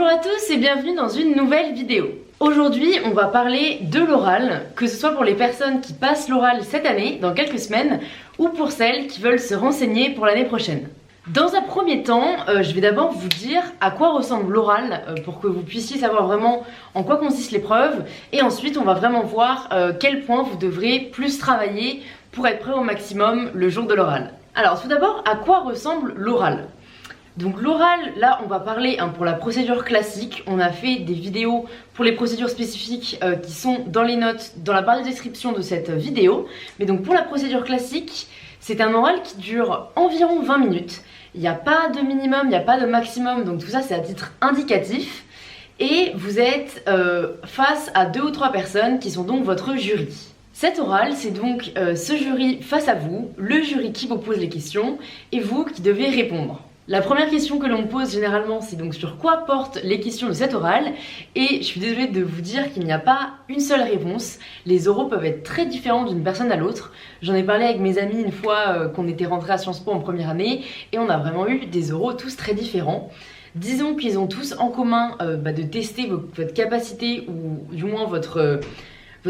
Bonjour à tous et bienvenue dans une nouvelle vidéo. Aujourd'hui, on va parler de l'oral, que ce soit pour les personnes qui passent l'oral cette année, dans quelques semaines, ou pour celles qui veulent se renseigner pour l'année prochaine. Dans un premier temps, je vais d'abord vous dire à quoi ressemble l'oral pour que vous puissiez savoir vraiment en quoi consiste l'épreuve, et ensuite on va vraiment voir quel point vous devrez plus travailler pour être prêt au maximum le jour de l'oral. Alors tout d'abord, à quoi ressemble l'oral ? Donc l'oral, là on va parler pour la procédure classique. On a fait des vidéos pour les procédures spécifiques qui sont dans les notes, dans la barre de description de cette vidéo. Mais donc pour la procédure classique, c'est un oral qui dure environ 20 minutes. Il n'y a pas de minimum, il n'y a pas de maximum, donc tout ça c'est à titre indicatif. Et vous êtes face à 2 ou 3 personnes qui sont donc votre jury. Cet oral, c'est donc ce jury face à vous, le jury qui vous pose les questions et vous qui devez répondre. La première question que l'on pose généralement, c'est donc sur quoi portent les questions de cet oral. Et je suis désolée de vous dire qu'il n'y a pas une seule réponse. Les oraux peuvent être très différents d'une personne à l'autre. J'en ai parlé avec mes amis une fois qu'on était rentrés à Sciences Po en première année et on a vraiment eu des oraux tous très différents. Disons qu'ils ont tous en commun de tester votre capacité ou du moins votre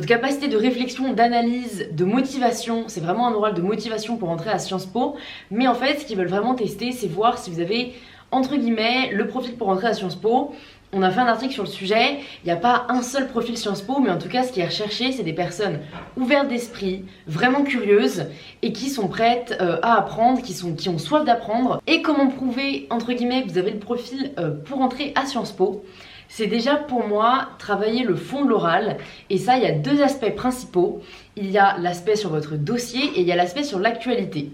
capacité de réflexion, d'analyse, de motivation. C'est vraiment un oral de motivation pour entrer à Sciences Po. Mais en fait, ce qu'ils veulent vraiment tester, c'est voir si vous avez, entre guillemets, le profil pour entrer à Sciences Po. On a fait un article sur le sujet. Il n'y a pas un seul profil Sciences Po, mais en tout cas, ce qui est recherché, c'est des personnes ouvertes d'esprit, vraiment curieuses et qui sont prêtes à apprendre, qui ont soif d'apprendre. Et comment prouver, entre guillemets, que vous avez le profil pour entrer à Sciences Po ? C'est déjà pour moi travailler le fond de l'oral, et ça il y a 2 aspects principaux. Il y a l'aspect sur votre dossier et il y a l'aspect sur l'actualité.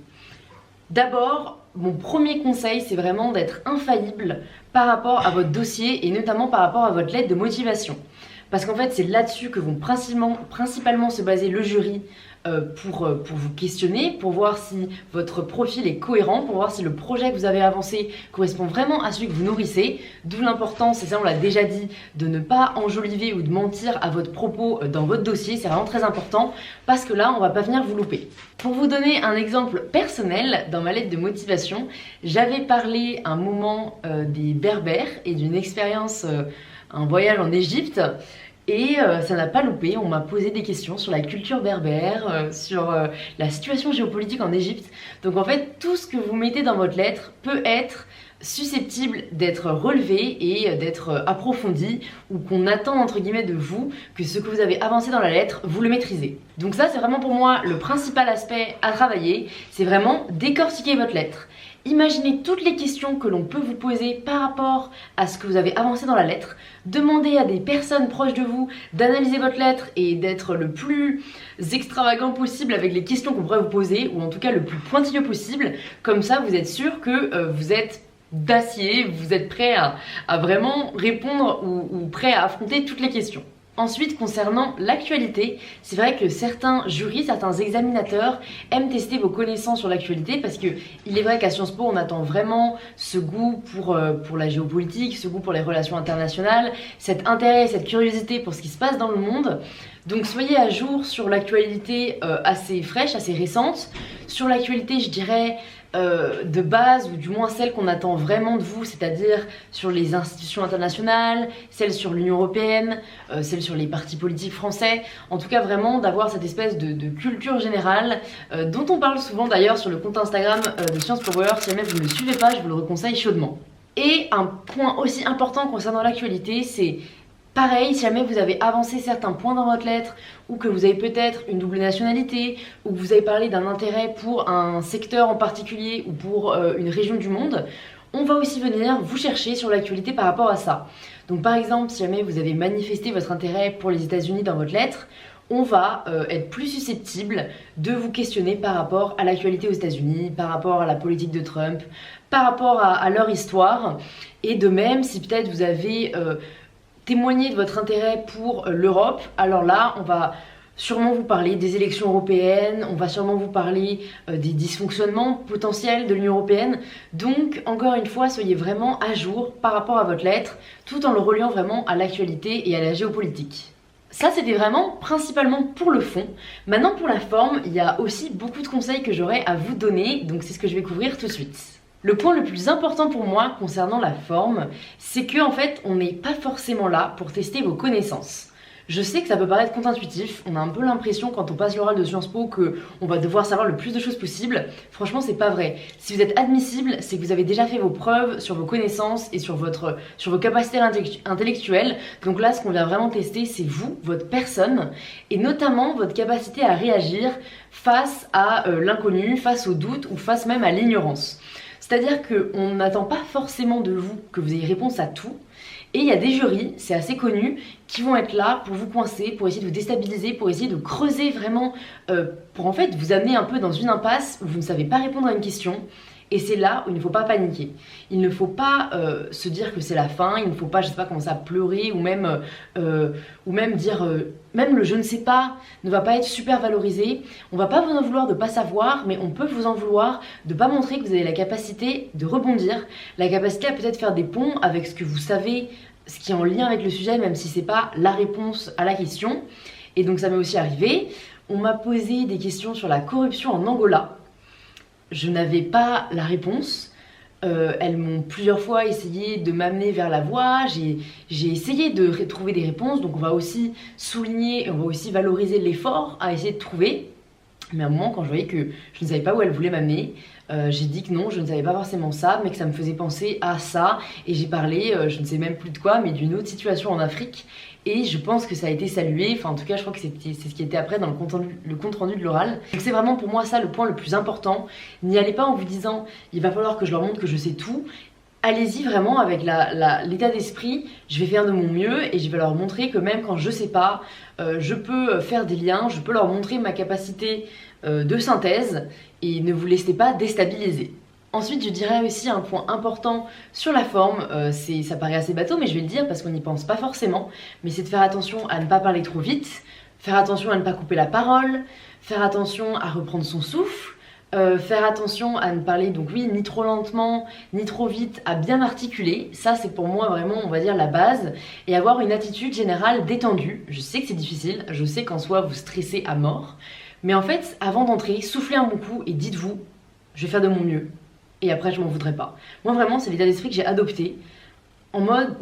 D'abord, mon premier conseil, c'est vraiment d'être infaillible par rapport à votre dossier et notamment par rapport à votre lettre de motivation. Parce qu'en fait, c'est là-dessus que vont principalement se baser le jury pour vous questionner, pour voir si votre profil est cohérent, pour voir si le projet que vous avez avancé correspond vraiment à celui que vous nourrissez. D'où l'importance, et ça on l'a déjà dit, de ne pas enjoliver ou de mentir à votre propos dans votre dossier. C'est vraiment très important parce que là, on va pas venir vous louper. Pour vous donner un exemple personnel, dans ma lettre de motivation, j'avais parlé un moment des Berbères et d'une expérience, un voyage en Égypte. Et ça n'a pas loupé, on m'a posé des questions sur la culture berbère, sur la situation géopolitique en Égypte. Donc en fait, tout ce que vous mettez dans votre lettre peut être susceptible d'être relevé et d'être approfondi, ou qu'on attend entre guillemets de vous que ce que vous avez avancé dans la lettre, vous le maîtrisez. Donc ça, c'est vraiment pour moi le principal aspect à travailler, c'est vraiment décortiquer votre lettre. Imaginez toutes les questions que l'on peut vous poser par rapport à ce que vous avez avancé dans la lettre. Demandez à des personnes proches de vous d'analyser votre lettre et d'être le plus extravagant possible avec les questions qu'on pourrait vous poser, ou en tout cas le plus pointilleux possible. Comme ça, vous êtes sûr que vous êtes d'acier, vous êtes prêt à vraiment répondre ou prêt à affronter toutes les questions. Ensuite, concernant l'actualité, c'est vrai que certains jurys, certains examinateurs aiment tester vos connaissances sur l'actualité parce que il est vrai qu'à Sciences Po, on attend vraiment ce goût pour la géopolitique, ce goût pour les relations internationales, cet intérêt, cette curiosité pour ce qui se passe dans le monde. Donc soyez à jour sur l'actualité assez fraîche, assez récente. Sur l'actualité, je dirais de base, ou du moins celle qu'on attend vraiment de vous, c'est-à-dire sur les institutions internationales, celle sur l'Union européenne, celle sur les partis politiques français, en tout cas vraiment d'avoir cette espèce de culture générale dont on parle souvent d'ailleurs sur le compte Instagram de Sciences Power. Si jamais vous ne le suivez pas, je vous le reconseille chaudement. Et un point aussi important concernant l'actualité, c'est pareil, si jamais vous avez avancé certains points dans votre lettre, ou que vous avez peut-être une double nationalité, ou que vous avez parlé d'un intérêt pour un secteur en particulier ou pour une région du monde, on va aussi venir vous chercher sur l'actualité par rapport à ça. Donc par exemple, si jamais vous avez manifesté votre intérêt pour les États-Unis dans votre lettre, on va être plus susceptible de vous questionner par rapport à l'actualité aux États-Unis, par rapport à la politique de Trump, par rapport à leur histoire. Et de même, si peut-être vous avez témoigné de votre intérêt pour l'Europe, alors là, on va sûrement vous parler des élections européennes, on va sûrement vous parler des dysfonctionnements potentiels de l'Union européenne. Donc, encore une fois, soyez vraiment à jour par rapport à votre lettre, tout en le reliant vraiment à l'actualité et à la géopolitique. Ça, c'était vraiment principalement pour le fond. Maintenant, pour la forme, il y a aussi beaucoup de conseils que j'aurais à vous donner, donc c'est ce que je vais couvrir tout de suite. Le point le plus important pour moi concernant la forme, c'est que en fait, on n'est pas forcément là pour tester vos connaissances. Je sais que ça peut paraître contre-intuitif, on a un peu l'impression quand on passe l'oral de Sciences Po qu'on va devoir savoir le plus de choses possible. Franchement, c'est pas vrai. Si vous êtes admissible, c'est que vous avez déjà fait vos preuves sur vos connaissances et sur vos capacités intellectuelles. Donc là, ce qu'on vient vraiment tester, c'est vous, votre personne, et notamment votre capacité à réagir face à l'inconnu, face au doute ou face même à l'ignorance. C'est-à-dire qu'on n'attend pas forcément de vous que vous ayez réponse à tout. Et il y a des jurys, c'est assez connu, qui vont être là pour vous coincer, pour essayer de vous déstabiliser, pour essayer de creuser vraiment, pour en fait vous amener un peu dans une impasse où vous ne savez pas répondre à une question. Et c'est là où il ne faut pas paniquer. Il ne faut pas se dire que c'est la fin, il ne faut pas, je sais pas, commencer à pleurer ou même dire, même le je ne sais pas ne va pas être super valorisé. On va pas vous en vouloir de pas savoir, mais on peut vous en vouloir de pas montrer que vous avez la capacité de rebondir, la capacité à peut-être faire des ponts avec ce que vous savez, ce qui est en lien avec le sujet, même si c'est pas la réponse à la question. Et donc ça m'est aussi arrivé. On m'a posé des questions sur la corruption en Angola. Je n'avais pas la réponse. Elles m'ont plusieurs fois essayé de m'amener vers la voie. J'ai essayé de trouver des réponses. Donc on va aussi souligner et on va aussi valoriser l'effort à essayer de trouver. Mais à un moment, quand je voyais que je ne savais pas où elle voulait m'amener, j'ai dit que non, je ne savais pas forcément ça, mais que ça me faisait penser à ça. Et j'ai parlé, je ne sais même plus de quoi, mais d'une autre situation en Afrique. Et je pense que ça a été salué, enfin en tout cas je crois que c'est ce qui était après dans le compte rendu de l'oral. Donc c'est vraiment pour moi ça le point le plus important. N'y allez pas en vous disant il va falloir que je leur montre que je sais tout. Allez-y vraiment avec l'état d'esprit, je vais faire de mon mieux et je vais leur montrer que même quand je sais pas, je peux faire des liens, je peux leur montrer ma capacité de synthèse et ne vous laissez pas déstabiliser. Ensuite, je dirais aussi un point important sur la forme, ça paraît assez bateau, mais je vais le dire parce qu'on n'y pense pas forcément, mais c'est de faire attention à ne pas parler trop vite, faire attention à ne pas couper la parole, faire attention à reprendre son souffle, faire attention à ne parler, donc oui, ni trop lentement, ni trop vite, à bien articuler. Ça, c'est pour moi vraiment, on va dire, la base. Et avoir une attitude générale détendue. Je sais que c'est difficile, je sais qu'en soi, vous stressez à mort. Mais en fait, avant d'entrer, soufflez un bon coup et dites-vous, je vais faire de mon mieux. Et après, je m'en voudrais pas. Moi, vraiment, c'est l'état d'esprit que j'ai adopté. En mode,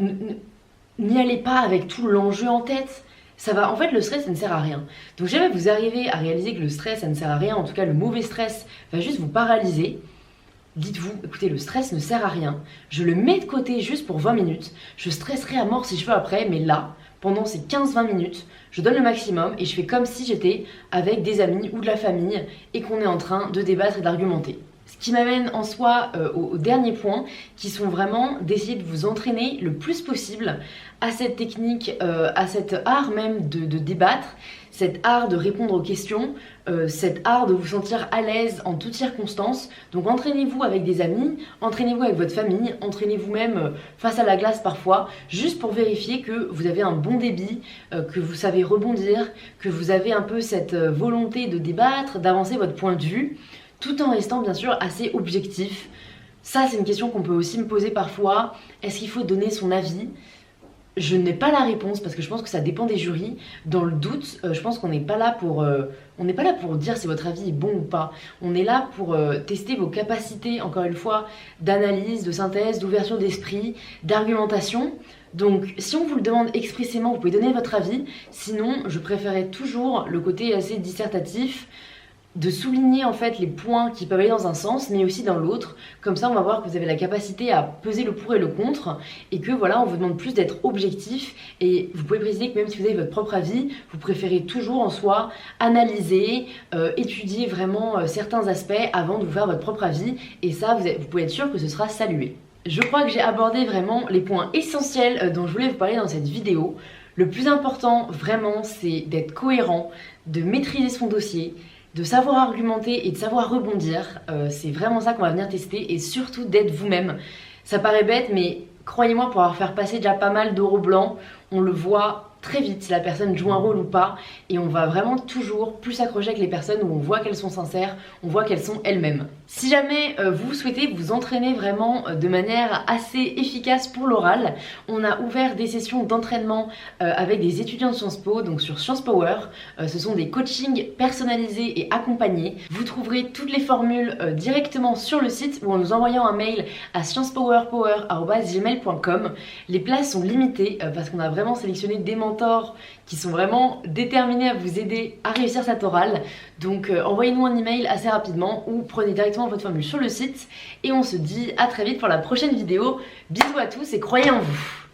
n'y allez pas avec tout l'enjeu en tête. Ça va, en fait, le stress, ça ne sert à rien. Donc, jamais vous arrivez à réaliser que le stress, ça ne sert à rien, en tout cas, le mauvais stress va juste vous paralyser. Dites-vous, écoutez, le stress ne sert à rien. Je le mets de côté juste pour 20 minutes. Je stresserai à mort si je veux après, mais là, pendant ces 15-20 minutes, je donne le maximum et je fais comme si j'étais avec des amis ou de la famille et qu'on est en train de débattre et d'argumenter. Ce qui m'amène en soi au dernier point, qui sont vraiment d'essayer de vous entraîner le plus possible à cette technique, à cet art même de débattre, cet art de répondre aux questions, cet art de vous sentir à l'aise en toutes circonstances. Donc entraînez-vous avec des amis, entraînez-vous avec votre famille, entraînez-vous même face à la glace parfois, juste pour vérifier que vous avez un bon débit, que vous savez rebondir, que vous avez un peu cette volonté de débattre, d'avancer votre point de vue, tout en restant bien sûr assez objectif. Ça, c'est une question qu'on peut aussi me poser parfois. Est-ce qu'il faut donner son avis ? Je n'ai pas la réponse parce que je pense que ça dépend des jurys. Dans le doute, je pense qu'on n'est pas là pour dire si votre avis est bon ou pas. On est là pour tester vos capacités, encore une fois, d'analyse, de synthèse, d'ouverture d'esprit, d'argumentation. Donc si on vous le demande expressément, vous pouvez donner votre avis. Sinon, je préférais toujours le côté assez dissertatif, de souligner en fait les points qui peuvent aller dans un sens mais aussi dans l'autre. Comme ça on va voir que vous avez la capacité à peser le pour et le contre et que voilà, on vous demande plus d'être objectif. Et vous pouvez préciser que même si vous avez votre propre avis, vous préférez toujours en soi analyser, étudier vraiment certains aspects avant de vous faire votre propre avis. Et ça, vous pouvez être sûr que ce sera salué. Je crois que j'ai abordé vraiment les points essentiels dont je voulais vous parler dans cette vidéo. Le plus important vraiment, c'est d'être cohérent, de maîtriser son dossier, de savoir argumenter et de savoir rebondir. C'est vraiment ça qu'on va venir tester, et surtout d'être vous-même. Ça paraît bête, mais croyez-moi, pour avoir fait passer déjà pas mal d'euros blancs, on le voit très vite si la personne joue un rôle ou pas, et on va vraiment toujours plus s'accrocher avec les personnes où on voit qu'elles sont sincères, on voit qu'elles sont elles-mêmes. Si jamais vous souhaitez vous entraîner vraiment de manière assez efficace pour l'oral, on a ouvert des sessions d'entraînement avec des étudiants de Sciences Po, donc sur Sciences Power. Ce sont des coachings personnalisés et accompagnés. Vous trouverez toutes les formules directement sur le site ou en nous envoyant un mail à sciencepowerpower@gmail.com. Les places sont limitées parce qu'on a vraiment sélectionné des mentors qui sont vraiment déterminés à vous aider à réussir cette orale. Donc envoyez-nous un email assez rapidement ou prenez directement votre formule sur le site et on se dit à très vite pour la prochaine vidéo. Bisous à tous et croyez en vous!